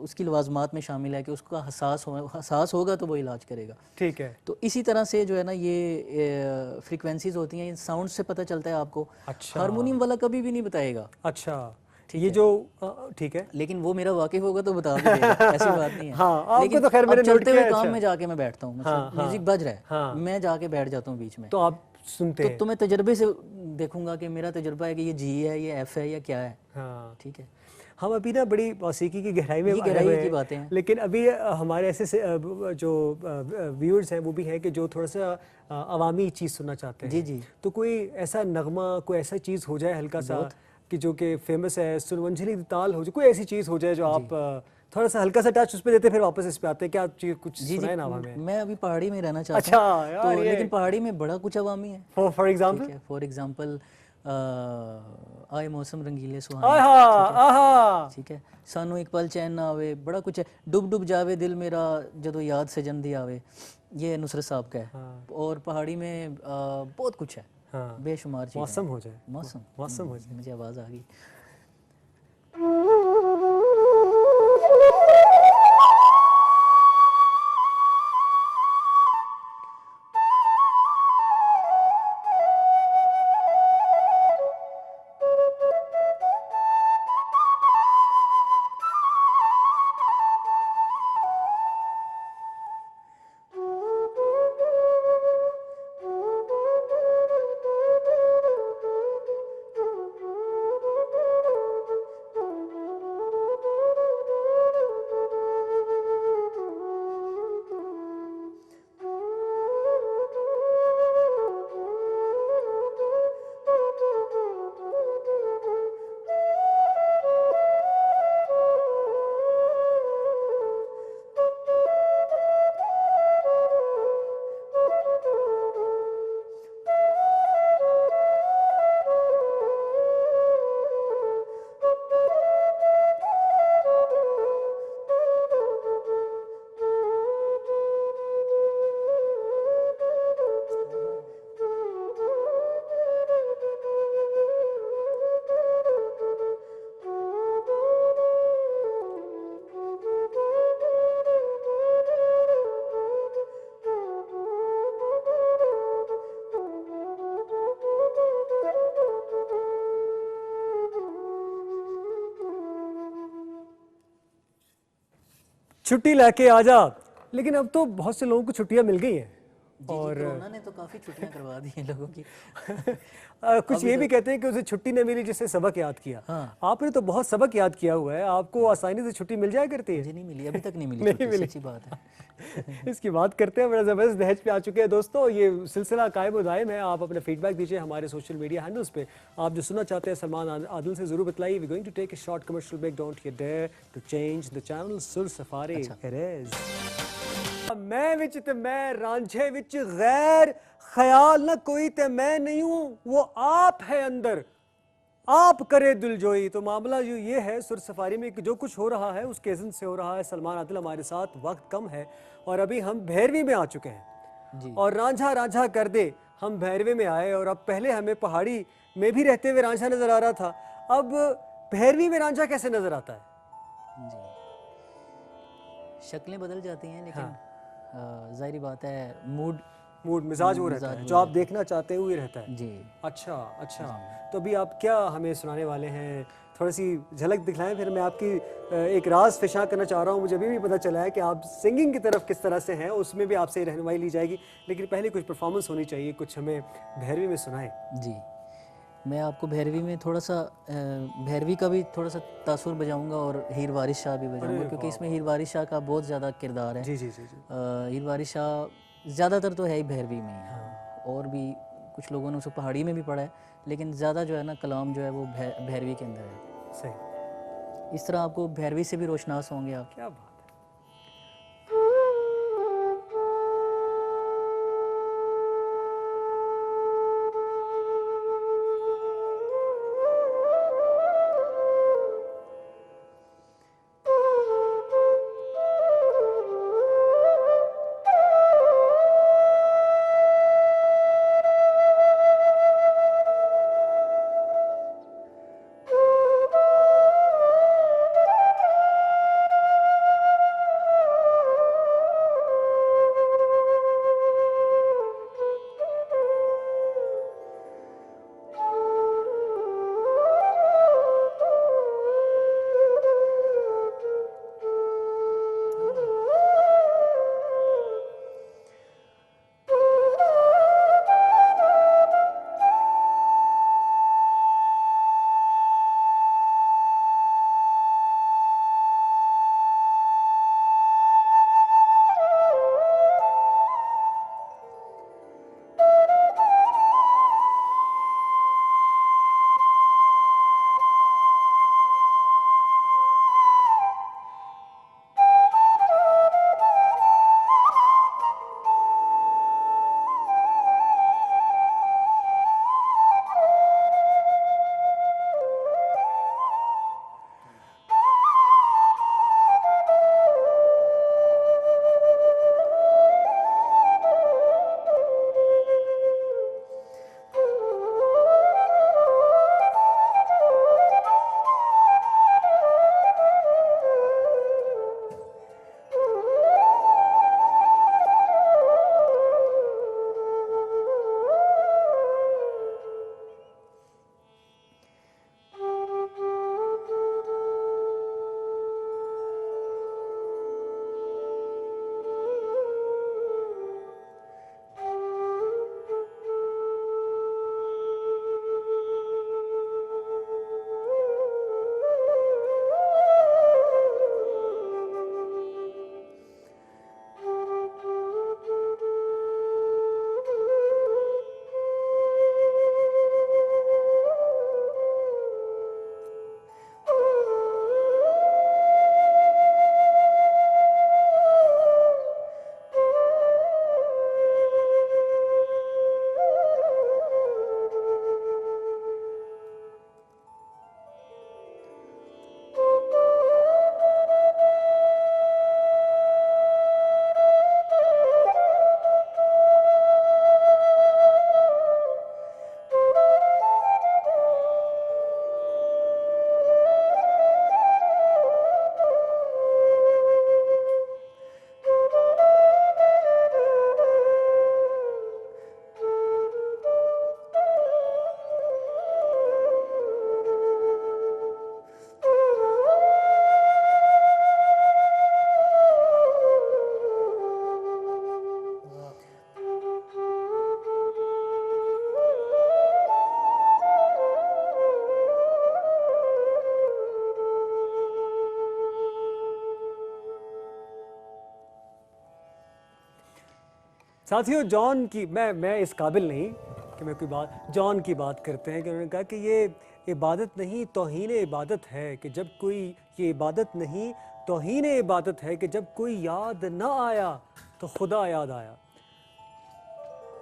Speaker 2: उसकी लवाजमात में शामिल है कि उसका हसास होगा तो वो इलाज करेगा,
Speaker 1: ठीक है।
Speaker 2: तो इसी तरह से जो है ना ये फ्रीक्वेंसीज होती हैं, इन साउंड से पता चलता है आपको।
Speaker 1: अच्छा।
Speaker 2: हारमोनियम वाला कभी भी नहीं बताएगा।
Speaker 1: अच्छा, ये जो ठीक है,
Speaker 2: लेकिन वो मेरा वाकिफ होगा तो बता भी देगा, ऐसी बात नहीं है।
Speaker 1: हाँ, आपको
Speaker 2: लेकिन
Speaker 1: तो खैर मैंने
Speaker 2: अब
Speaker 1: नोट
Speaker 2: चलते
Speaker 1: किया
Speaker 2: हुए
Speaker 1: है।
Speaker 2: काम
Speaker 1: अच्छा,
Speaker 2: में जाके मैं बैठता हूँ, मतलब म्यूजिक बज रहा है, मैं जाके बैठ जाता हूँ बीच में,
Speaker 1: तो आप सुनते हैं?
Speaker 2: तो मैं तजर्बे से देखूंगा कि मेरा तजर्बा है कि ये जी है, ये एफ है, या क्या है,
Speaker 1: हाँ,
Speaker 2: ठीक है।
Speaker 1: हम अभी ना बड़ी मौसीकी की गहराई में
Speaker 2: ये
Speaker 1: आए
Speaker 2: गहराई
Speaker 1: हुए
Speaker 2: की
Speaker 1: हैं,
Speaker 2: बातें हैं।
Speaker 1: लेकिन अभी हमारे ऐसे जो व्यूअर्स हैं वो भी हैं कि जो थोड़ा सा अवामी चीज़ सुनना चाहते हैं।
Speaker 2: जी जी।
Speaker 1: तो कोई ऐसा नगमा, कोई ऐसा चीज़ हो जाए हल्का सा कि जो कि फेमस है, सुरवंजली ताल हो जाए, कोई ऐसी चीज़ हो जाए जो आप थोड़ा सा हल्का सा टच उस पर देते फिर वापस इस पे आते हैं, क्या चीज़ कुछ सुनाए ना हमें?
Speaker 2: मैं अभी पहाड़ी में रहना चाहता
Speaker 1: अच्छा
Speaker 2: हूँ,
Speaker 1: यार,
Speaker 2: तो
Speaker 1: ये
Speaker 2: लेकिन पहाड़ी में बड़ा कुछ अवामी है,
Speaker 1: फॉर एग्जाम्पल?
Speaker 2: ठीक है। फॉर एग्जांपल आए मौसम रंगीले सुहाने,
Speaker 1: आहा आहा,
Speaker 2: ठीक है। सानू एक पल चैन ना आवे, बड़ा कुछ है। डुब डुब जावे दिल मेरा जदों याद सजन दी आवे, ये नुसरत साहब का है। और पहाड़ी में बहुत कुछ है, बेशुमार चीज़ें।
Speaker 1: मौसम हो जाए,
Speaker 2: मौसम हो जाए, मुझे आवाज़ आ गई।
Speaker 1: छुट्टी लेके आ जा। लेकिन अब तो बहुत से लोगों को छुट्टियां मिल गई हैं
Speaker 2: और कोरोना ने तो काफ़ी छुट्टियां करवा दी हैं लोगों की।
Speaker 1: कुछ ये भी कहते हैं कि उसे छुट्टी नहीं मिली जिससे सबक याद किया।
Speaker 2: हाँ।
Speaker 1: आपने तो बहुत सबक याद किया हुआ है, आपको आसानी से छुट्टी मिल जाया करती है।
Speaker 2: मुझे नहीं मिली, अभी तक नहीं मिली
Speaker 1: नहीं
Speaker 2: छुट्टी,
Speaker 1: मिली।
Speaker 2: सच्ची बात है।
Speaker 1: इसकी बात करते हैं, बड़ा ज़बरदस्त दहेज पे आ चुके हैं दोस्तों। ये सिलसिला कायम व दायम है। आप अपने फीडबैक दीजिए हमारे सोशल मीडिया हैंडल्स पे। आप जो सुनना चाहते हैं सलमान आदिल से ज़रूर बताइए। We going to take a short commercial break, don't you dare to change the channel. सुर सफारी मैं विच ते मैं रांझे विच गैर ख्याल न कोई ते मैं नहीं हूँ, वो आप है अंदर, आप करे दिलजोई। तो मामला ये है सुर सफारी में कि जो कुछ हो रहा है उस केजन से हो रहा है। सलमान आदिल हमारे साथ, वक्त कम है और अभी हम भैरवी में आ चुके हैं
Speaker 2: जी।
Speaker 1: और रांझा रांझा कर दे हम भैरवी में आए। और अब पहले हमें पहाड़ी में भी रहते हुए रांझा नजर आ रहा था, अब भैरवी में रांझा कैसे नजर आता है?
Speaker 2: जी, शक्लें बदल जाती हैं, लेकिन जाहिर बात है
Speaker 1: मूड मिजाज वो रहता है, जो आप देखना चाहते हैं वही रहता है।
Speaker 2: जी।
Speaker 1: अच्छा अच्छा, तो अभी आप क्या हमें सुनाने वाले हैं? थोड़ी सी झलक दिखलाएं, फिर मैं आपकी एक राज फिशा करना चाह रहा हूँ। मुझे अभी भी पता चला है कि आप सिंगिंग की तरफ किस तरह से हैं, उसमें भी आपसे रहनुमाई ली जाएगी। लेकिन पहले कुछ परफॉर्मेंस होनी चाहिए, कुछ हमें भैरवी में सुनाएं।
Speaker 2: जी, मैं आपको भैरवी में थोड़ा सा भैरवी का भी थोड़ा सा तासुर बजाऊंगा और हीर वारिस शाह भी बजाऊंगा, क्योंकि इसमें हीर वारिस शाह का बहुत ज़्यादा किरदार है।
Speaker 1: जी जी जी जी।
Speaker 2: हीर वारिस शाह ज़्यादातर तो है ही भैरवी में ही है, और भी कुछ लोगों ने उसको पहाड़ी में भी पढ़ा है, लेकिन ज़्यादा जो है ना कलाम जो है वो भैरवी के अंदर है।
Speaker 1: सही,
Speaker 2: इस तरह आपको भैरवी से भी रोशनास होंगे आप।
Speaker 1: क्या बात। साथियों जॉन की मैं इस काबिल नहीं कि मैं कोई बात जॉन की बात करते हैं कि उन्होंने कहा कि ये इबादत नहीं तौहीन इबादत है कि जब कोई ये इबादत नहीं तौहीन इबादत है कि जब कोई याद ना आया तो खुदा याद आया।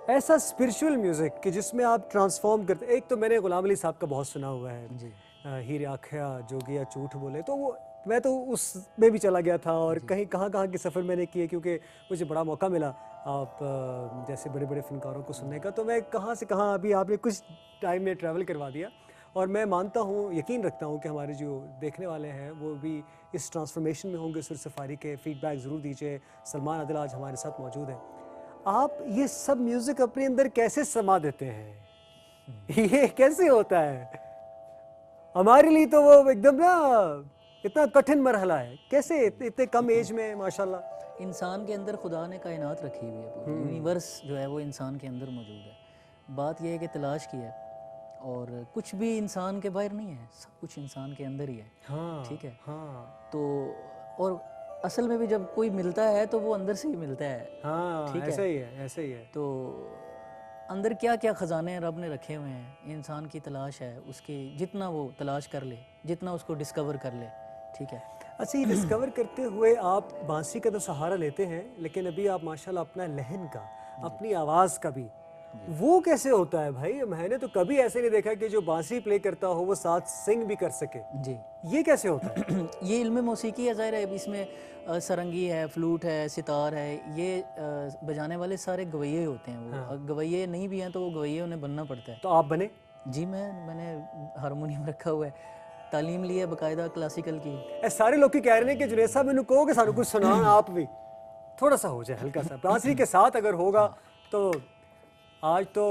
Speaker 1: ऐसा स्पिरिचुअल म्यूज़िक कि जिसमें आप ट्रांसफॉर्म करते, एक तो मैंने गुलाम अली साहब का बहुत सुना हुआ है
Speaker 2: जी।
Speaker 1: हीरे आख्या जोगिया झूठ बोले, तो वो मैं तो उसमें भी चला गया था और कहीं कहाँ कहाँ के सफ़र मैंने किए क्योंकि मुझे बड़ा मौका मिला आप जैसे बड़े बड़े फ़नकारों को सुनने का, तो मैं कहाँ से कहाँ अभी आपने कुछ टाइम में ट्रैवल करवा दिया। और मैं मानता हूँ, यकीन रखता हूँ कि हमारे जो देखने वाले हैं वो भी इस ट्रांसफॉर्मेशन में होंगे। सुर सफारी के फीडबैक ज़रूर दीजिए। सलमान आदिल आज हमारे साथ मौजूद हैं। आप ये सब म्यूज़िक अपने अंदर कैसे समा देते हैं? ये कैसे होता है? हमारे लिए तो वो एकदम ना इतना कठिन मरहला है, कैसे इतने कम एज में माशाल्लाह।
Speaker 2: इंसान के अंदर खुदा ने कायनात रखी हुई है, पूरी यूनिवर्स जो है वो इंसान के अंदर मौजूद है। बात यह है कि तलाश की है, और कुछ भी इंसान के बाहर नहीं है, सब कुछ इंसान के अंदर ही है।
Speaker 1: हाँ,
Speaker 2: ठीक है।
Speaker 1: हाँ,
Speaker 2: तो और असल में भी जब कोई मिलता है तो वो अंदर से ही मिलता है।
Speaker 1: हाँ,
Speaker 2: ठीक है।
Speaker 1: ऐसा ही है, ऐसा ही है।
Speaker 2: तो अंदर क्या क्या ख़जाने रब ने रखे हुए हैं, इंसान की तलाश है, उसकी जितना वो तलाश कर ले, जितना उसको डिस्कवर कर ले। ठीक है।
Speaker 1: अच्छा, ये डिस्कवर करते हुए आप बांसुरी का तो सहारा लेते हैं, लेकिन अभी आप माशाल्लाह अपना लहन का, अपनी आवाज़ का भी, वो कैसे होता है भाई? मैंने तो कभी ऐसे नहीं देखा कि जो बांसुरी प्ले करता हो वो साथ सिंग भी कर सके।
Speaker 2: जी।
Speaker 1: ये कैसे होता है?
Speaker 2: ये इल्म मौसीकी है, ज़ाहिर है इसमें सरंगी है, फ्लूट है, सितार है, ये बजाने वाले सारे गवैये होते हैं। वो गवैये नहीं भी हैं तो वो गवैये उन्हें बनना पड़ता है।
Speaker 1: तो आप बने?
Speaker 2: जी, मैंने हारमोनियम रखा हुआ है, तालीम ली है बाकायदा क्लासिकल की।
Speaker 1: ए सारे लोग की कह रहे हैं कि जुनेद साहब मैंने कहो कि सानू कुछ सुनाओ आप भी, थोड़ा सा हो जाए हल्का सा बांसुरी के साथ अगर होगा तो। आज तो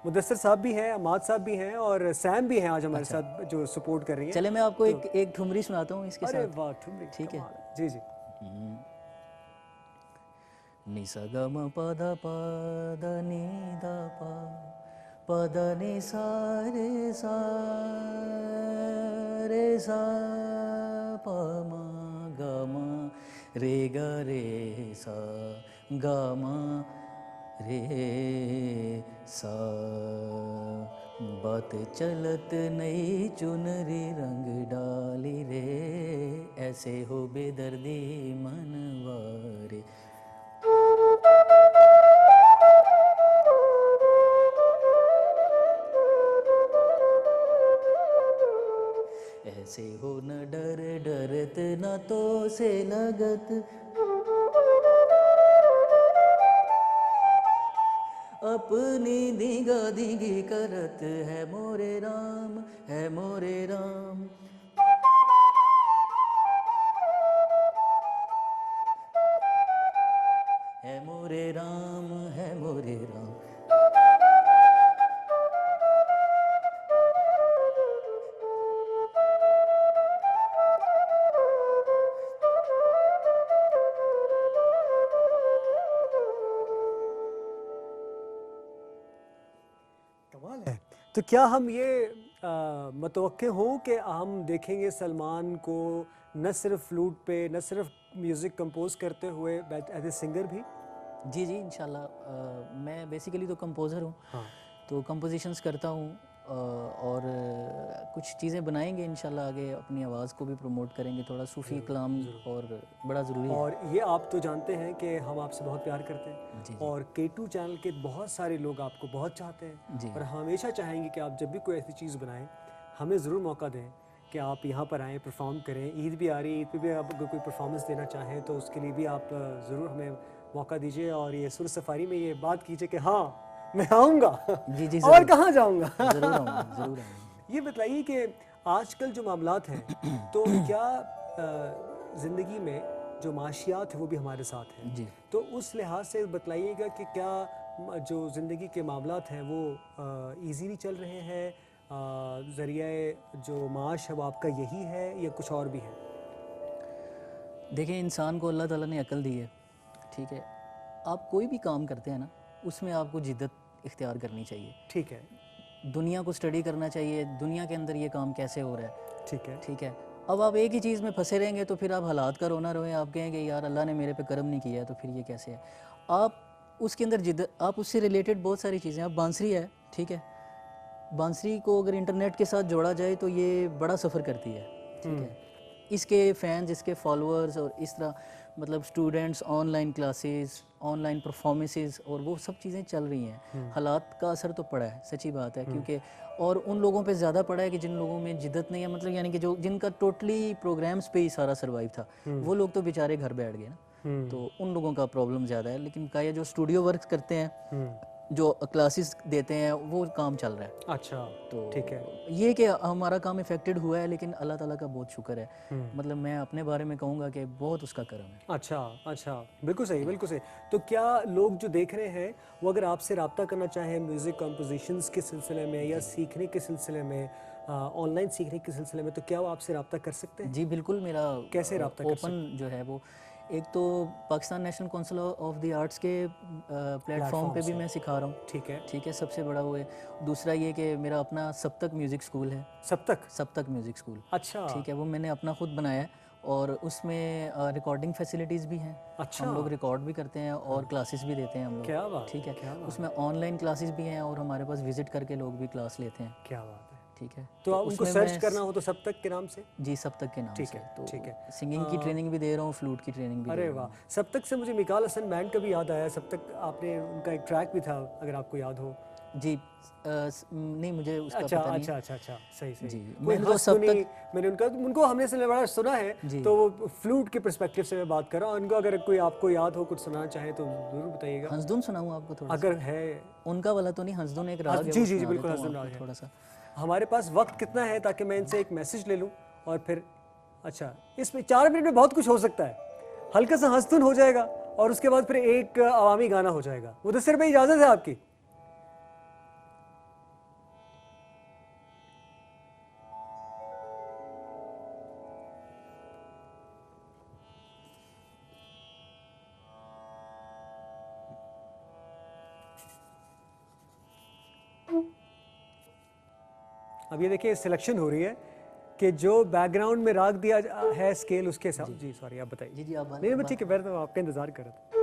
Speaker 1: मुदस्सिर साहब भी हैं, अमाद साहब भी हैं और सैम भी हैं आज हमारे साथ जो सपोर्ट कर रही हैं।
Speaker 2: चले मैं आपको एक ठुमरी सुनाता हूँ इसके
Speaker 1: अरे
Speaker 2: साथ।
Speaker 1: वाह, ठुमरी,
Speaker 2: ठीक है।
Speaker 1: कमाल जी जी।
Speaker 2: नि सा ग म प ध प ध नि ध प प ध नि सा रे सा प म ग म रे ग रे सा ग म रे सा। बात चलत नई चुनरी रंग डाली रे, ऐसे हो बेदर्दी मनवारे। ऐसे हो न डर डरत न तो से लगत, अपनी दिगा दिगी करत है मोरे राम, है मोरे राम। है मोरे राम, है मोरे राम।
Speaker 1: कमाल है। तो क्या हम ये मतवक्के हों कि हम देखेंगे सलमान को न सिर्फ फ्लूट पे, न सिर्फ म्यूज़िक कंपोज करते हुए एज ए सिंगर भी?
Speaker 2: जी जी, इंशाल्लाह। मैं बेसिकली तो कंपोज़र हूँ।
Speaker 1: हाँ।
Speaker 2: तो कंपोजिशंस करता हूँ, और कुछ चीज़ें बनाएंगे इंशाल्लाह। आगे अपनी आवाज़ को भी प्रमोट करेंगे, थोड़ा सूफ़ी कलाम और बड़ा ज़रूरी है।
Speaker 1: और ये आप तो जानते हैं कि हम आपसे बहुत प्यार करते हैं
Speaker 2: जी,
Speaker 1: और K2 चैनल के बहुत सारे लोग आपको बहुत चाहते हैं
Speaker 2: जी।
Speaker 1: और हमेशा चाहेंगे कि आप जब भी कोई ऐसी चीज़ बनाएं हमें ज़रूर मौका दें कि आप यहाँ पर आएँ, परफॉर्म करें। ईद भी आ रही है, ईद पे भी आप अगर कोई परफॉर्मेंस देना चाहें तो उसके लिए भी आप ज़रूर हमें मौका दीजिए और ये सुर सफारी में ये बात कीजिए कि हाँ मैं आऊँगा
Speaker 2: जी जी,
Speaker 1: और कहाँ जाऊँगा।
Speaker 2: ज़रूर आऊँगा, ज़रूर आऊँगा।
Speaker 1: ये बताइए कि आजकल जो मामलात हैं तो क्या ज़िंदगी में जो माशियात है वो भी हमारे साथ हैं,
Speaker 2: जी।
Speaker 1: तो उस लिहाज से बताइएगा कि क्या जो ज़िंदगी के मामलात हैं वो ईज़ीली चल रहे हैं? ज़रिए जो माश है वो आपका यही है या कुछ और भी है?
Speaker 2: देखिए, इंसान को अल्लाह ताला ने अकल दी है। ठीक है। आप कोई भी काम करते हैं ना, उसमें आपको जिद्दत इख्तियार करनी चाहिए।
Speaker 1: ठीक है,
Speaker 2: दुनिया को स्टडी करना चाहिए, दुनिया के अंदर ये काम कैसे हो रहा है।
Speaker 1: ठीक है,
Speaker 2: ठीक है। अब आप एक ही चीज़ में फंसे रहेंगे तो फिर आप हालात का रोना रोएं, आप कहेंगे यार अल्लाह ने मेरे पे करम नहीं किया है तो फिर ये कैसे है। आप उसके अंदर जिद आप उससे रिलेटेड बहुत सारी चीज़ें, आप बांसुरी है, ठीक है, बांसुरी को अगर इंटरनेट के साथ जोड़ा जाए तो ये बड़ा सफ़र करती है, ठीक है। इसके फैंस, इसके फॉलोअर्स और इस तरह मतलब students, online classes, online performances और वो सब चीज़ें चल रही हैं। हालात का असर तो पड़ा है, सच्ची बात है, क्योंकि और उन लोगों पे ज़्यादा पड़ा है कि जिन लोगों में जिद्दत नहीं है, मतलब यानी कि जो जिनका टोटली प्रोग्राम्स पे ही सारा सर्वाइव था, वो लोग तो बेचारे घर बैठ गए ना, तो उन लोगों का प्रॉब्लम ज़्यादा है। लेकिन का ये जो स्टूडियो वर्क करते हैं, जो क्लासेस देते हैं, वो काम चल रहा है।
Speaker 1: अच्छा,
Speaker 2: तो
Speaker 1: ठीक है।
Speaker 2: ये कि हमारा काम इफेक्टेड हुआ है, लेकिन अल्लाह ताला का बहुत शुक्र है। मतलब मैं अपने बारे में कहूँगा कि बहुत उसका करम है।
Speaker 1: अच्छा अच्छा, बिल्कुल सही, बिल्कुल सही। तो क्या लोग जो देख रहे हैं वो अगर आपसे रब्ता करना चाहें म्यूज़िक कंपोजिशंस के सिलसिले में या सीखने के सिलसिले में, ऑनलाइन सीखने के सिलसिले में, तो क्या वो आपसे रब्ता कर सकते हैं?
Speaker 2: जी बिल्कुल, मेरा
Speaker 1: कैसे रब्ता कर
Speaker 2: ओपन जो है वो, एक तो Pakistan national council of the arts के प्लेटफॉर्म पे भी मैं सिखा रहा हूँ,
Speaker 1: ठीक है।
Speaker 2: ठीक है, सबसे बड़ा वो है। दूसरा ये कि मेरा अपना सप्तक म्यूज़िक स्कूल है,
Speaker 1: सप्तक?
Speaker 2: सप्तक म्यूज़िक स्कूल,
Speaker 1: अच्छा
Speaker 2: ठीक है, वो मैंने अपना खुद बनाया है और उसमें रिकॉर्डिंग फैसिलिटीज़ भी हैं।
Speaker 1: अच्छा,
Speaker 2: हम लोग रिकॉर्ड भी करते हैं और क्लासेस भी देते हैं हम लोग,
Speaker 1: क्या बात,
Speaker 2: ठीक है।
Speaker 1: क्या बात,
Speaker 2: उसमें ऑनलाइन क्लासेस भी हैं और हमारे पास विजिट करके लोग भी क्लास लेते हैं,
Speaker 1: क्या बात है।
Speaker 2: ठीक है।
Speaker 1: तो आप उनको
Speaker 2: उसमें
Speaker 1: सर्च
Speaker 2: मैं
Speaker 1: करना हो तो सप्तक के नाम से?
Speaker 2: जी सप्तक के नाम
Speaker 1: ठीक
Speaker 2: से,
Speaker 1: है,
Speaker 2: तो
Speaker 1: ठीक है।
Speaker 2: सिंगिंग की ट्रेनिंग भी दे रहा हूँ, फ्लूट की ट्रेनिंग भी दे
Speaker 1: अरे
Speaker 2: रहा
Speaker 1: वाह,
Speaker 2: हूँ।
Speaker 1: सप्तक से मुझे मिकाल हसन बैंड का भी याद आया। सप्तक, आपने उनका एक ट्रैक भी था, अगर आपको याद हो।
Speaker 2: जी नहीं, मुझे उसका
Speaker 1: अच्छा
Speaker 2: पता नहीं
Speaker 1: अच्छा
Speaker 2: है।
Speaker 1: अच्छा अच्छा, सही सही।
Speaker 2: जी,
Speaker 1: कोई
Speaker 2: मैंने तो
Speaker 1: हंसधुनी,
Speaker 2: सप्तक,
Speaker 1: मैंने उनका, उनको हमने से बड़ा सुना है,
Speaker 2: जी
Speaker 1: तो वो फ्लूट के पर्सपेक्टिव से मैं बात कर रहा हूँ। उनको अगर कोई आपको याद हो, कुछ सुनाना चाहे तो ज़रूर बताइएगा,
Speaker 2: हंसधुन सुनाऊँ आपको थोड़ा सा?
Speaker 1: अगर है।
Speaker 2: उनका वाला तो नहीं, हंसधुन एक राग है,
Speaker 1: जी
Speaker 2: वो
Speaker 1: जी जी,
Speaker 2: सुना
Speaker 1: बिल्कुल
Speaker 2: देता हूँ
Speaker 1: हंसधुन राग
Speaker 2: आपको
Speaker 1: है।
Speaker 2: थोड़ा सा।
Speaker 1: हमारे पास वक्त कितना है ताकि मैं इनसे एक मैसेज ले लूँ और फिर, अच्छा, इसमें 4 मिनट में बहुत कुछ हो सकता है। हल्का सा हंसधुन हो जाएगा और उसके बाद फिर एक अवामी गाना हो जाएगा। मुदस्सिर भाई, इजाज़त है आपकी? अब ये देखिए सिलेक्शन हो रही है कि जो बैकग्राउंड में राग दिया है स्केल, उसके हिसाब। जी सॉरी, आप बताइए।
Speaker 2: जी जी, आप
Speaker 1: नहीं मैं ठीक है, मैं तो आपका इंतजार कर रहा था।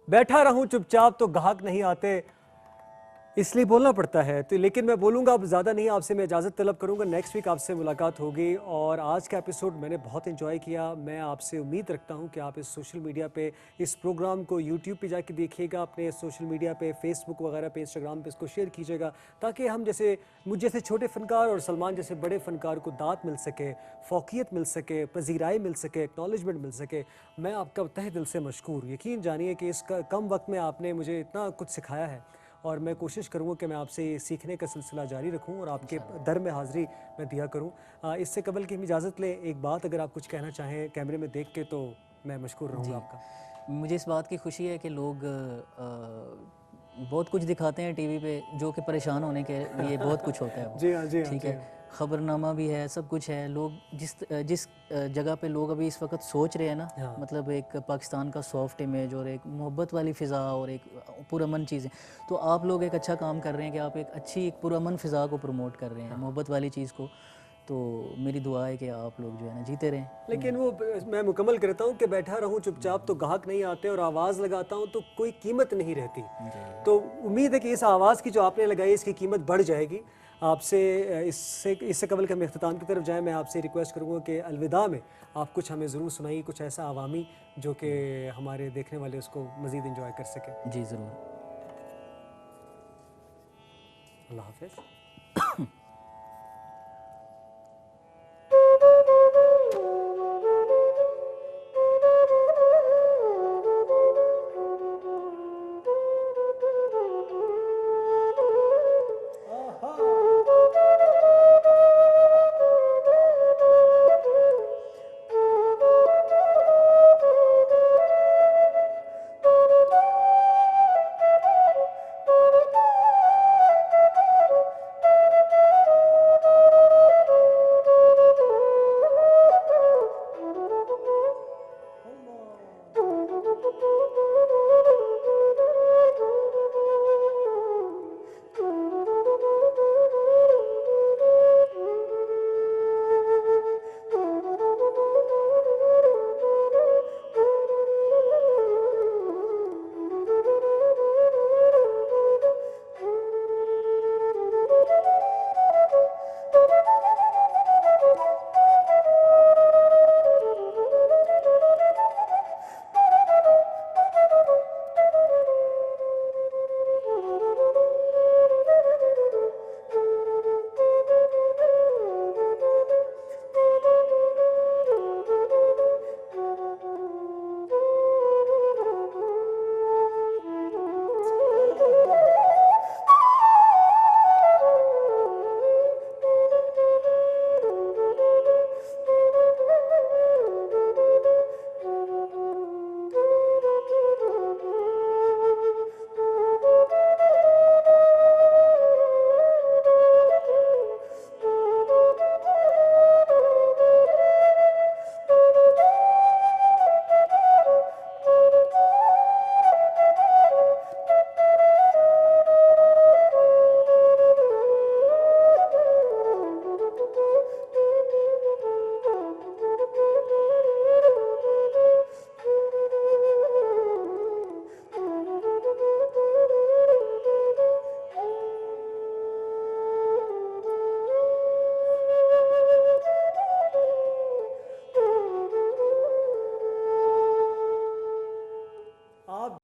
Speaker 1: बैठा रहूं चुपचाप तो गाहक नहीं आते, इसलिए बोलना पड़ता है। तो लेकिन मैं बोलूँगा अब ज़्यादा नहीं, आपसे मैं इजाज़त तलब करूँगा। नेक्स्ट वीक आपसे मुलाकात होगी। और आज का एपिसोड मैंने बहुत एंजॉय किया। मैं आपसे उम्मीद रखता हूँ कि आप इस सोशल मीडिया पे इस प्रोग्राम को यूट्यूब पे जाके देखिएगा, अपने सोशल मीडिया पे, फेसबुक वगैरह पे, इंस्टाग्राम पे इसको शेयर कीजिएगा, ताकि हम जैसे मुझ जैसे छोटे फ़नकार और सलमान जैसे बड़े फ़नकार को दात मिल सके, फ़ौक़ियत मिल सके, पज़ीराई मिल सके, एक्नॉलेजमेंट मिल सके। मैं आपका तहे दिल से मशकूर। यकीन जानिए कि इस कम वक्त में आपने मुझे इतना कुछ सिखाया है और मैं कोशिश करूँगा कि मैं आपसे ये सीखने का सिलसिला जारी रखूँ और आपके दर में हाज़िरी मैं दिया करूँ। इससे कबल कि हम इजाज़त लें, एक बात अगर आप कुछ कहना चाहें कैमरे में देख के तो मैं मशकूर रहूँगा आपका।
Speaker 2: मुझे इस बात की खुशी है कि लोग बहुत कुछ दिखाते हैं टीवी पे, जो कि परेशान होने के लिए बहुत कुछ होता है वो।
Speaker 1: जी हाँ, जी हाँ,
Speaker 2: ठीक
Speaker 1: जी
Speaker 2: है,
Speaker 1: हाँ।
Speaker 2: खबरनामा भी है, सब कुछ है। लोग जिस जगह पे लोग अभी इस वक्त सोच रहे हैं ना,
Speaker 1: हाँ।
Speaker 2: मतलब एक पाकिस्तान का सॉफ्ट इमेज और एक मोहब्बत वाली फ़िज़ा और एक पुरअमन चीज़ें, तो आप लोग एक अच्छा काम कर रहे हैं कि आप एक अच्छी एक पुरअमन फ़िज़ा को प्रमोट कर रहे हैं, मोहब्बत वाली चीज़ को। तो मेरी दुआ है कि आप लोग जो है ना जीते रहें।
Speaker 1: लेकिन वो मैं मुकम्मल करता हूँ कि बैठा रहूँ चुपचाप तो गाहक नहीं आते, और आवाज़ लगाता हूँ तो कोई कीमत नहीं रहती। तो उम्मीद है कि इस आवाज़ की जो आपने लगाई इसकी कीमत बढ़ जाएगी। आपसे इससे कबल कि हम इख्तिताम की तरफ जाएं, मैं आपसे रिक्वेस्ट करूँगा कि अलविदा में आप कुछ हमें ज़रूर सुनाइए, कुछ ऐसा अवामी जो कि हमारे देखने वाले उसको मज़ीद इंजॉय कर सकें।
Speaker 2: जी ज़रूर।
Speaker 1: अल्लाह हाफ़िज़।